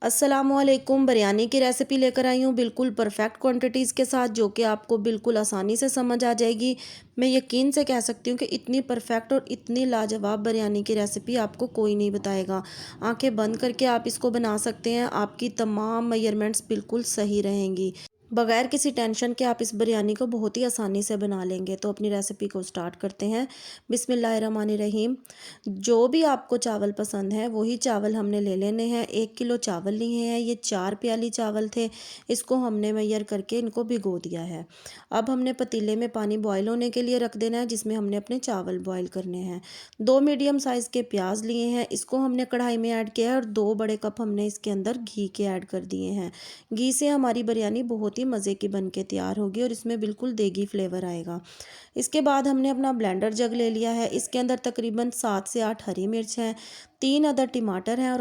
अस्सलामुअलैकुम। बिरयानी की रेसिपी लेकर आई हूँ बिल्कुल परफेक्ट क्वांटिटीज़ के साथ, जो कि आपको बिल्कुल आसानी से समझ आ जाएगी। मैं यकीन से कह सकती हूँ कि इतनी परफेक्ट और इतनी लाजवाब बिरयानी की रेसिपी आपको कोई नहीं बताएगा। आंखें बंद करके आप इसको बना सकते हैं, आपकी तमाम मेजरमेंट्स बिल्कुल सही रहेंगी। बगैर किसी टेंशन के आप इस बिरयानी को बहुत ही आसानी से बना लेंगे। तो अपनी रेसिपी को स्टार्ट करते हैं। बिस्मिल्लाहिर्रहमानिर्रहीम। जो भी आपको चावल पसंद है वही चावल हमने ले लेने हैं। 1 किलो चावल लिए हैं, ये 4 प्याली चावल थे। इसको हमने मैयर करके इनको भिगो दिया है। अब हमने पतीले में पानी बॉयल होने के लिए रख देना है, जिसमें हमने अपने चावल बॉयल करने हैं। 2 मीडियम साइज़ के प्याज लिए हैं, इसको हमने कढ़ाई में ऐड किया है और 2 बड़े कप हमने इसके अंदर घी के ऐड कर दिए हैं। घी से हमारी बिरयानी बहुत ही मज़े की बन के तैयार होगी और इसमें बिल्कुल देगी फ्लेवर आएगा। इसके बाद हमने अपना ब्लेंडर जग ले लिया है। इसके अंदर तकरीबन 7 से 8 हरी मिर्च हैं, 3 अदर टमाटर हैं और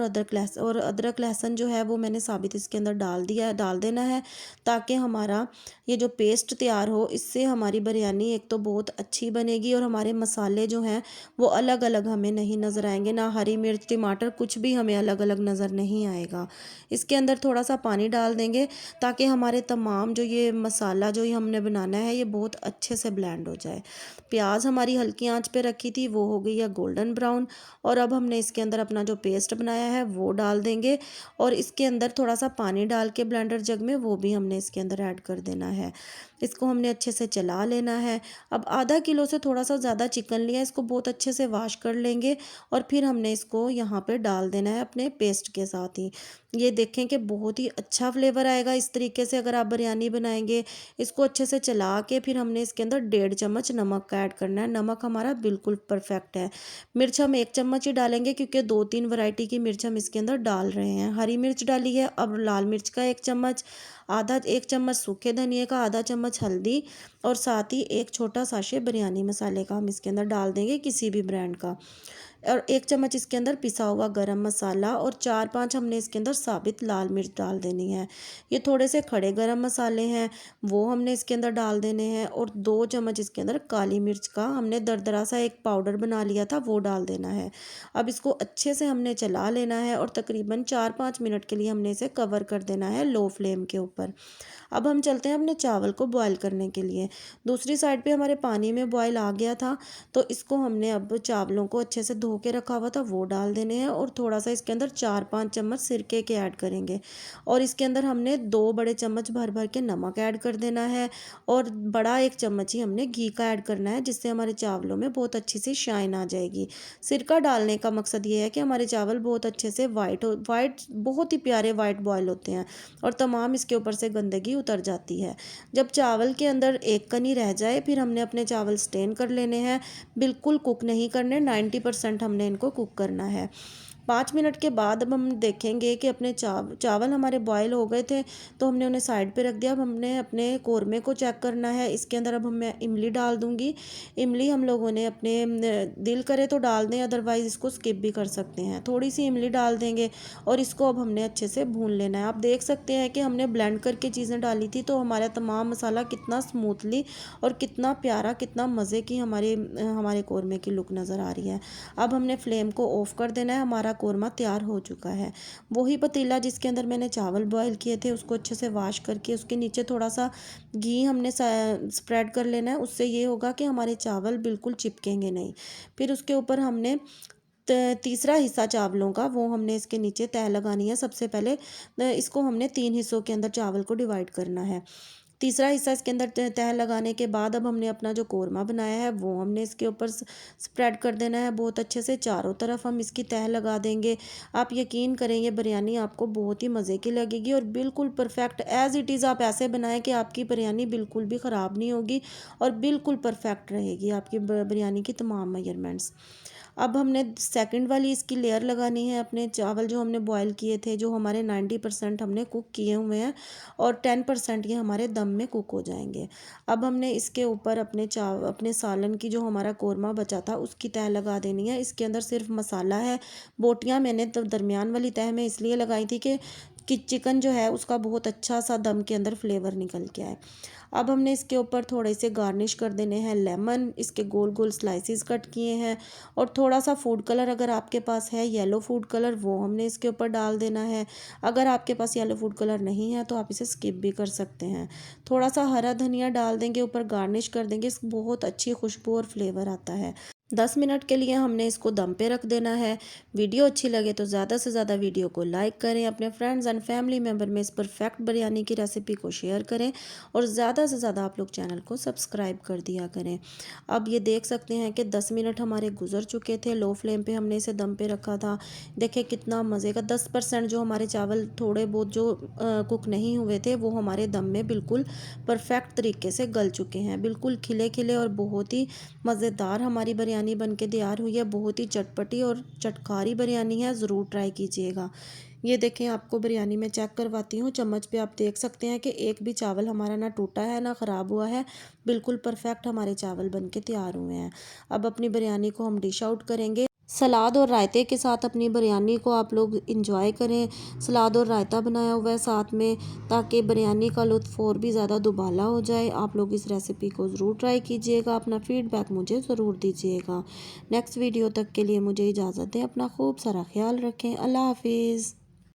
अदरक लहसुन जो है वो मैंने साबित इसके अंदर डाल देना है, ताकि हमारा ये जो पेस्ट तैयार हो, इससे हमारी बिरयानी एक तो बहुत अच्छी बनेगी और हमारे मसाले जो हैं वो अलग अलग हमें नहीं नज़र आएंगे। ना हरी मिर्च टमाटर कुछ भी हमें अलग अलग नज़र नहीं आएगा। इसके अंदर थोड़ा सा पानी डाल देंगे, ताकि हमारे तमाम जो ये मसाला जो ये हमने बनाना है ये बहुत अच्छे से ब्लेंड हो जाए। प्याज हमारी हल्की आंच पे रखी थी, वो हो गई है गोल्डन ब्राउन। और अब हमने इसके अंदर अपना जो पेस्ट बनाया है वो डाल देंगे और इसके अंदर थोड़ा सा पानी डाल के ब्लेंडर जग में वो भी हमने इसके अंदर ऐड कर देना है। इसको हमने अच्छे से चला लेना है। अब आधा किलो से थोड़ा सा ज़्यादा चिकन लिया, इसको बहुत अच्छे से वॉश कर लेंगे और फिर हमने इसको यहाँ पे डाल देना है अपने पेस्ट के साथ ही। ये देखें कि बहुत ही अच्छा फ्लेवर आएगा इस तरीके से अगर आप बिरयानी बनाएंगे। इसको अच्छे से चला के फिर हमने इसके अंदर 1.5 चम्मच नमक का ऐड करना है। नमक हमारा बिल्कुल परफेक्ट है। मिर्च हम 1 चम्मच ही डालेंगे, क्योंकि 2-3 वैरायटी की मिर्च हम इसके अंदर डाल रहे हैं। हरी मिर्च डाली है, अब लाल मिर्च का 1 चम्मच, आधा 1 चम्मच सूखे धनिए का, आधा चम्मच हल्दी और साथ ही एक छोटा साशे बिरयानी मसाले का हम इसके अंदर डाल देंगे, किसी भी ब्रांड का। और 1 चम्मच इसके अंदर पिसा हुआ गरम मसाला और 4-5 हमने इसके अंदर साबित लाल मिर्च डाल देनी है। ये थोड़े से खड़े गरम मसाले हैं, वो हमने इसके अंदर डाल देने हैं और 2 चम्मच इसके अंदर काली मिर्च का हमने दरदरा सा एक पाउडर बना लिया था, वो डाल देना है। अब इसको अच्छे से हमने चला लेना है और तकरीबन 4-5 मिनट के लिए हमने इसे कवर कर देना है लो फ्लेम के ऊपर। अब हम चलते हैं अपने चावल को बॉयल करने के लिए। दूसरी साइड पे हमारे पानी में बॉयल आ गया था, तो इसको हमने अब चावलों को अच्छे से धो के रखा हुआ था वो डाल देने हैं और थोड़ा सा इसके अंदर 4-5 चम्मच सिरके के ऐड करेंगे। और इसके अंदर हमने 2 बड़े चम्मच भर भर के नमक ऐड कर देना है और बड़ा 1 चम्मच ही हमने घी का ऐड करना है, जिससे हमारे चावलों में बहुत अच्छी सी शाइन आ जाएगी। सिरका डालने का मकसद ये है कि हमारे चावल बहुत अच्छे से वाइट बहुत ही प्यारे वाइट बॉयल होते हैं और तमाम इसके ऊपर से गंदगी उतर जाती है। जब चावल के अंदर एक कनी रह जाए, फिर हमने अपने चावल स्टेन कर लेने हैं। बिल्कुल कुक नहीं करने, 90% हमने इनको कुक करना है। 5 मिनट के बाद अब हम देखेंगे कि अपने चावल हमारे बॉयल हो गए थे, तो हमने उन्हें साइड पे रख दिया। अब हमने अपने कौरमे को चेक करना है। इसके अंदर अब मैं इमली डाल दूंगी। इमली हम लोगों ने अपने दिल करे तो डाल दें, अदरवाइज़ इसको स्किप भी कर सकते हैं। थोड़ी सी इमली डाल देंगे और इसको अब हमने अच्छे से भून लेना है। आप देख सकते हैं कि हमने ब्लेंड करके चीज़ें डाली थी, तो हमारा तमाम मसाला कितना स्मूथली और कितना प्यारा, कितना मज़े की हमारे कौरमे की लुक नज़र आ रही है। अब हमने फ्लेम को ऑफ़ कर देना है। हमारा कौरमा तैयार हो चुका है। वही पतीला जिसके अंदर मैंने चावल बॉयल किए थे, उसको अच्छे से वॉश करके उसके नीचे थोड़ा सा घी हमने स्प्रेड कर लेना है। उससे ये होगा कि हमारे चावल बिल्कुल चिपकेंगे नहीं। फिर उसके ऊपर हमने तीसरा हिस्सा चावलों का वो हमने इसके नीचे तह लगानी है। सबसे पहले इसको हमने 3 हिस्सों के अंदर चावल को डिवाइड करना है। तीसरा हिस्सा इसके अंदर तह लगाने के बाद अब हमने अपना जो कौरमा बनाया है वो हमने इसके ऊपर स्प्रेड कर देना है। बहुत अच्छे से चारों तरफ हम इसकी तह लगा देंगे। आप यकीन करें, ये बिरयानी आपको बहुत ही मज़े की लगेगी और बिल्कुल परफेक्ट एज़ इट इज़ आप ऐसे बनाएं कि आपकी बिरयानी बिल्कुल भी ख़राब नहीं होगी और बिल्कुल परफेक्ट रहेगी आपकी बिरयानी की तमाम मेजरमेंट्स। अब हमने सेकंड वाली इसकी लेयर लगानी है। अपने चावल जो हमने बॉयल किए थे, जो हमारे 90% हमने कुक किए हुए हैं और 10% ये हमारे दम में कुक हो जाएंगे। अब हमने इसके ऊपर अपने सालन की जो हमारा कौरमा बचा था उसकी तह लगा देनी है। इसके अंदर सिर्फ मसाला है। बोटियां मैंने तो दरमियान वाली तह में इसलिए लगाई थी कि कि चिकन जो है उसका बहुत अच्छा सा दम के अंदर फ्लेवर निकल के आए। अब हमने इसके ऊपर थोड़े से गार्निश कर देने हैं लेमन, इसके गोल गोल स्लाइसिस कट किए हैं, और थोड़ा सा फूड कलर अगर आपके पास है येलो फूड कलर वो हमने इसके ऊपर डाल देना है। अगर आपके पास येलो फूड कलर नहीं है तो आप इसे स्किप भी कर सकते हैं। थोड़ा सा हरा धनिया डाल देंगे, ऊपर गार्निश कर देंगे, इस बहुत अच्छी खुशबू और फ्लेवर आता है। 10 मिनट के लिए हमने इसको दम पे रख देना है। वीडियो अच्छी लगे तो ज़्यादा से ज़्यादा वीडियो को लाइक करें, अपने फ्रेंड्स एंड फैमिली मेम्बर में इस परफेक्ट बिरयानी की रेसिपी को शेयर करें, और ज़्यादा से ज़्यादा आप लोग चैनल को सब्सक्राइब कर दिया करें। अब ये देख सकते हैं कि 10 मिनट हमारे गुजर चुके थे, लो फ्लेम पे हमने इसे दम पे रखा था। देखिए कितना मज़े का 10% जो हमारे चावल थोड़े बहुत जो कुक नहीं हुए थे वो हमारे दम में बिल्कुल परफेक्ट तरीके से गल चुके हैं, बिल्कुल खिले खिले, और बहुत ही मज़ेदार हमारी बिरयानी बन के तैयार हुई है। बहुत ही चटपटी और चटकारी बिरयानी है, ज़रूर ट्राई कीजिएगा। ये देखें, आपको बिरयानी में चेक करवाती हूँ, चम्मच पे आप देख सकते हैं कि एक भी चावल हमारा ना टूटा है ना ख़राब हुआ है, बिल्कुल परफेक्ट हमारे चावल बन के तैयार हुए हैं। अब अपनी बिरयानी को हम डिश आउट करेंगे। सलाद और रायते के साथ अपनी बिरयानी को आप लोग इंजॉय करें। सलाद और रायता बनाया हुआ है साथ में, ताकि बिरयानी का लुत्फ़ और भी ज़्यादा दुबाला हो जाए। आप लोग इस रेसिपी को ज़रूर ट्राई कीजिएगा, अपना फ़ीडबैक मुझे ज़रूर दीजिएगा। नेक्स्ट वीडियो तक के लिए मुझे इजाज़त दें, अपना खूब सारा ख्याल रखें। अल्लाह हाफिज़।